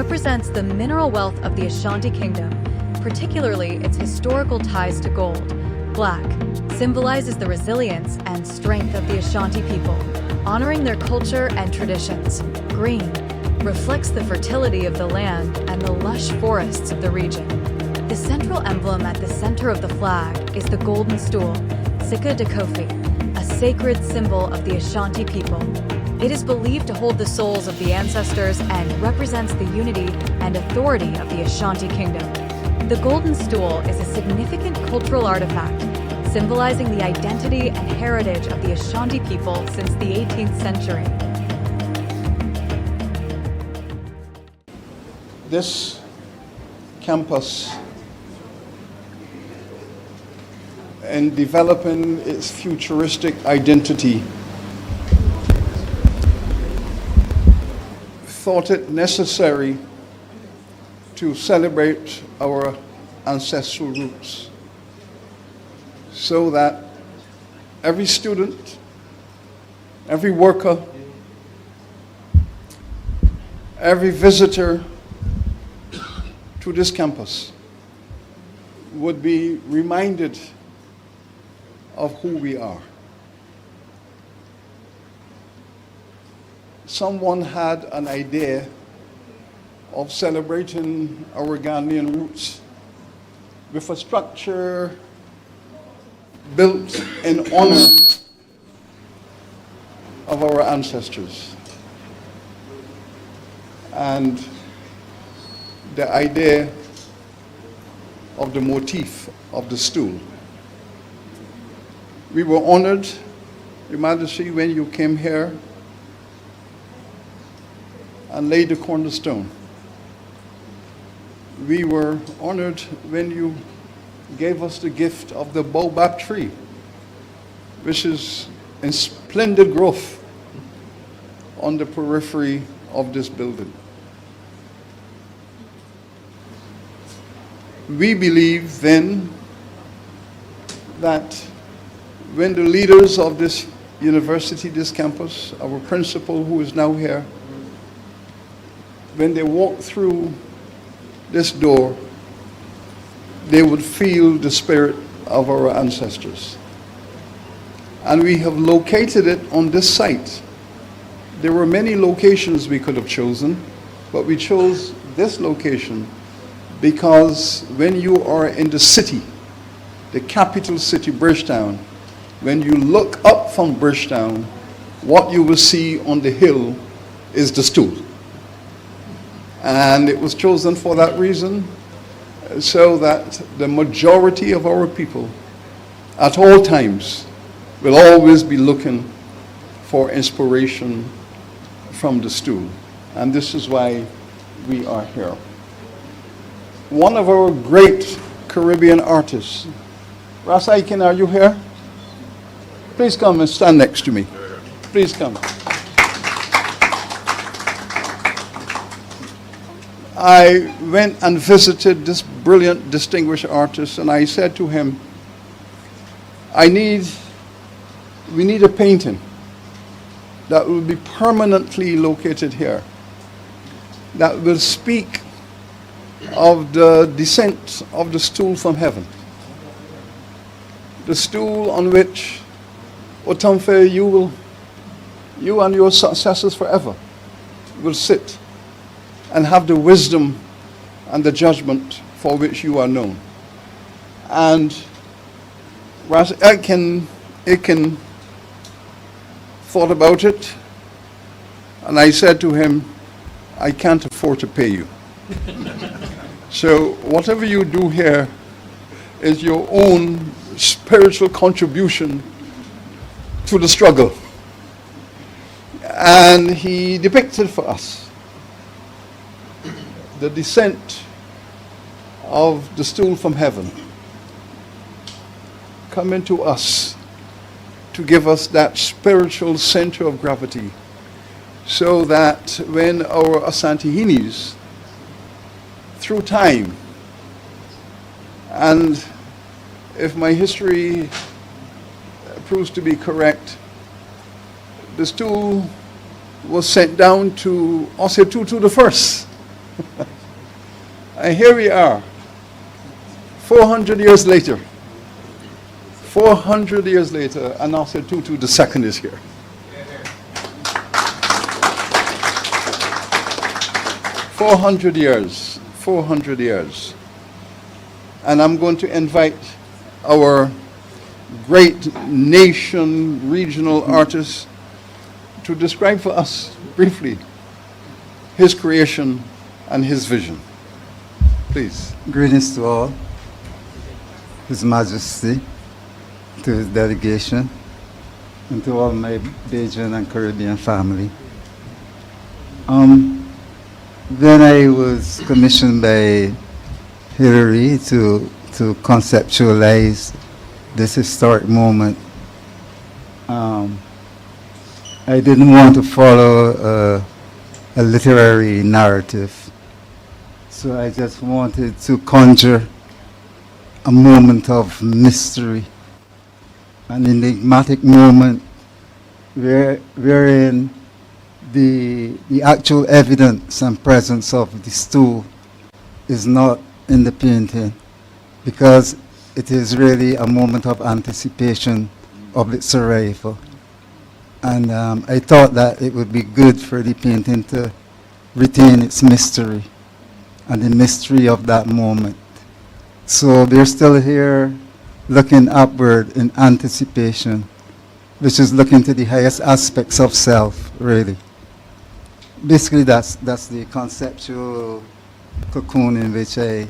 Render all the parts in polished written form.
represents the mineral wealth of the Ashanti Kingdom, particularly its historical ties to gold. Black symbolizes the resilience and strength of the Ashanti people, honoring their culture and traditions. Green reflects the fertility of the land and the lush forests of the region. The central emblem at the center of the flag is the golden stool, Sika de Kofi, a sacred symbol of the Ashanti people. It is believed to hold the souls of the ancestors and represents the unity and authority of the Ashanti Kingdom. The golden stool is a significant cultural artifact, symbolizing the identity and heritage of the Ashanti people since the 18th century. This campus, in developing its futuristic identity, thought it necessary to celebrate our ancestral roots so that every student, every worker, every visitor to this campus would be reminded of who we are. Someone had an idea of celebrating our Ghanaian roots with a structure built in honor of our ancestors. And the idea of the motif of the stool. We were honored, Your Majesty, when you came here and laid the cornerstone. We were honored when you gave us the gift of the baobab tree, which is in splendid growth on the periphery of this building. We believe then that when the leaders of this university, this campus, our principal who is now here, when they walk through this door, they would feel the spirit of our ancestors. And we have located it on this site. There were many locations we could have chosen, but we chose this location because when you are in the city, the capital city, Bridgetown, when you look up from Bridgetown, what you will see on the hill is the stool. And it was chosen for that reason, so that the majority of our people at all times will always be looking for inspiration from the stool. And this is why we are here. One of our great Caribbean artists, Ashanti King, are you here? Please come and stand next to me. Please come. I went and visited this brilliant, distinguished artist, and I said to him, we need a painting that will be permanently located here, that will speak of the descent of the stool from heaven. The stool on which, Otamfe, you and your successors forever will sit and have the wisdom and the judgment for which you are known. And Aiken thought about it, and I said to him, I can't afford to pay you. So whatever you do here is your own spiritual contribution to the struggle. And he depicted for us the descent of the stool from heaven coming to us to give us that spiritual center of gravity, so that when our Asantihinis, through time, and if my history proves to be correct, the stool was sent down to Osetutu the First And here we are, 400 years later. 400 years later, and Nasser Tutu II is here. "400 years, 400 years." And I'm going to invite our great nation regional artist to describe for us briefly his creation and his vision. Please. Greetings to all, His Majesty, to his delegation, and to all my Bajan and Caribbean family. Then I was commissioned by Hillary to conceptualize this historic moment. I didn't want to follow a literary narrative, so I just wanted to conjure a moment of mystery, an enigmatic moment wherein the actual evidence and presence of the stool is not in the painting, because it is really a moment of anticipation of its arrival. And I thought that it would be good for the painting to retain its mystery and the mystery of that moment. So they're still here looking upward in anticipation, which is looking to the highest aspects of self, really. Basically, that's the conceptual cocoon in which I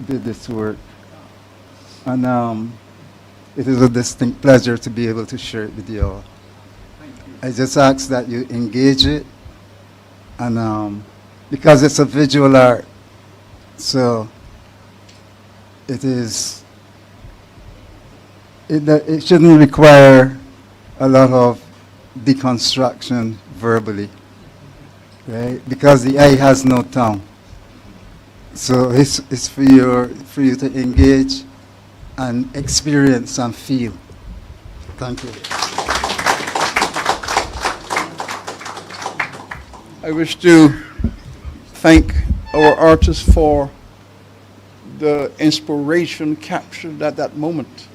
did this work. And it is a distinct pleasure to be able to share it with you all. I just ask that you engage it, and because it's a visual art, so it shouldn't require a lot of deconstruction verbally, right? Because the eye has no tongue. So it's for you to engage and experience and feel. Thank you. I wish to thank our artist for the inspiration captured at that moment.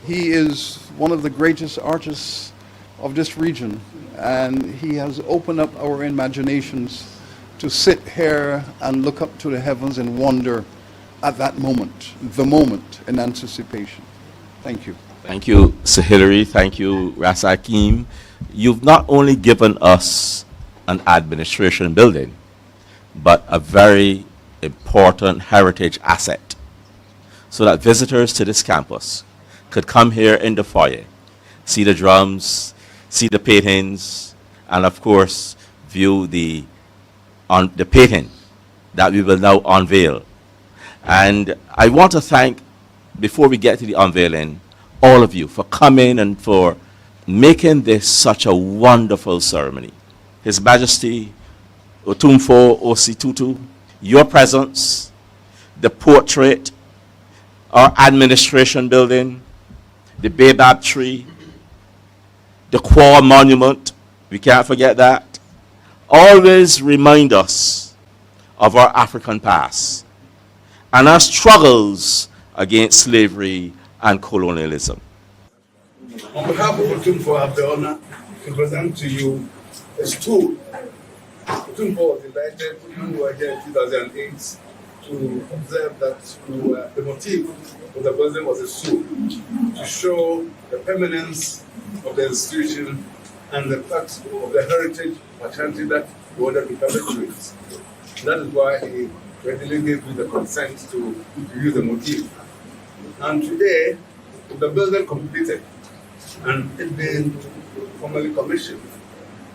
He is one of the greatest artists of this region, and he has opened up our imaginations to sit here and look up to the heavens and wonder at that moment, the moment in anticipation. Thank you. Thank you, Sir Hillary. Thank you, Rasakim. You've not only given us an administration building, but a very important heritage asset, so that visitors to this campus could come here in the foyer, see the drums, see the paintings, and of course, view the painting that we will now unveil. And I want to thank, before we get to the unveiling, all of you for coming and for making this such a wonderful ceremony. His Majesty Otumfuo Osi Tutu, your presence, the portrait, our administration building, the baobab tree, the Quor monument, we can't forget that, always remind us of our African past and our struggles against slavery and colonialism. On behalf of Otumfuo, I have the honor to present to you a stool. Otumfuo was invited when we were here in 2008 to observe that the motif of the building was a stool, to show the permanence of the institution and the fact of the heritage of Ashanti that we wanted to perpetuate. That is why he readily gave me the consent to use the motif. And today, with the building completed and it being formally commissioned,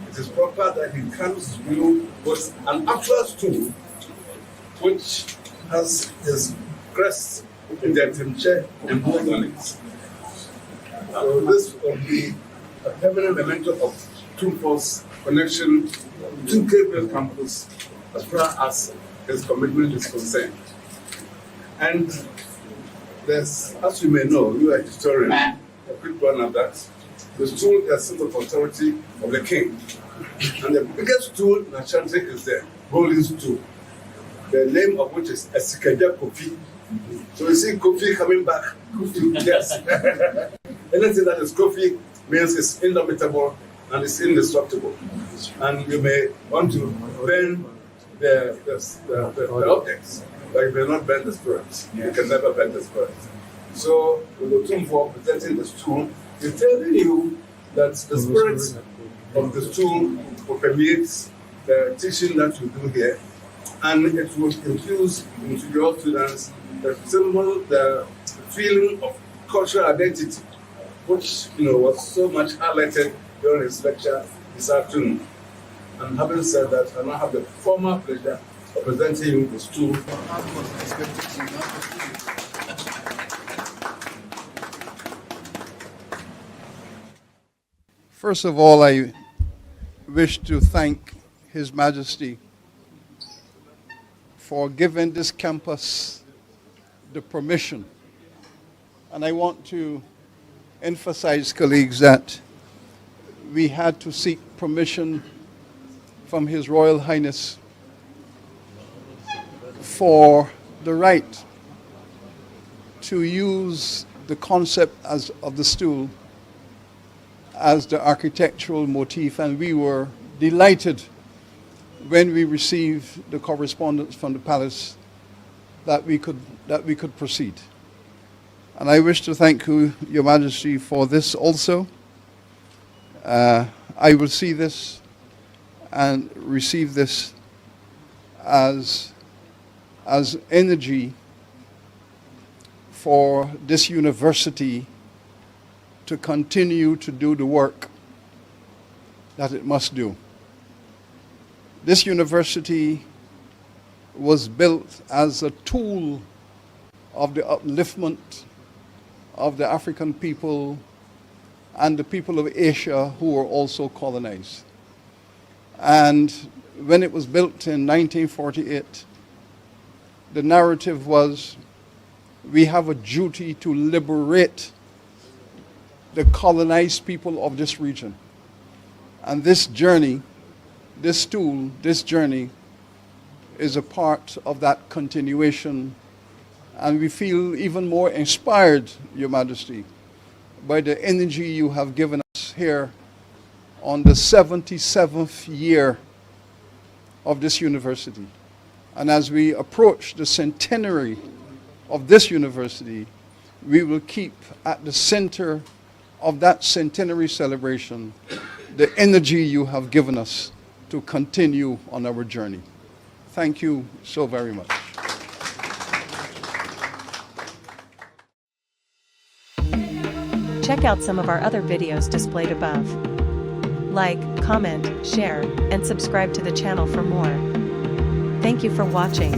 it is proper that he comes to you with an actual stool which has his crest in the timche embossed on it. So this will be a permanent memento of Otumfuo's connection to Gabriel campus as far as his commitment is concerned. And there's, as you may know, you are a historian, a quick one of that, the stool is a symbol of authority of the king. And the biggest stool in Ashanti is there. rolling stool, the name of which is Esikaja Kofi. So you see Kofi coming back to yes. Anything that is Kofi means it's indomitable and it's indestructible. And you may want to burn the objects, but you may not burn the spirits. You can never burn the spirits. So with the tomb for presenting the stool, it's telling you that the spirits of the stool will permeate the teaching that you do here, and it will infuse into your students the symbol, the feeling of cultural identity, which was so much highlighted during his lecture this afternoon. And having said that, I now have the formal pleasure of presenting you the stool. First of all, I wish to thank His Majesty for giving this campus the permission. And I want to emphasize, colleagues, that we had to seek permission from His Royal Highness for the right to use the concept of the stool as the architectural motif, and we were delighted when we received the correspondence from the palace that we could proceed. And I wish to thank Your Majesty for this also. I will see this and receive this as energy for this university to continue to do the work that it must do. This university was built as a tool of the upliftment of the African people and the people of Asia who were also colonized. And when it was built in 1948, the narrative was, we have a duty to liberate the colonized people of this region. And this journey, this tool, this journey is a part of that continuation. And we feel even more inspired, Your Majesty, by the energy you have given us here on the 77th year of this university. And as we approach the centenary of this university, we will keep at the center of that centenary celebration the energy you have given us to continue on our journey. Thank you so very much. Check out some of our other videos displayed above. Like, comment, share, and subscribe to the channel for more. Thank you for watching.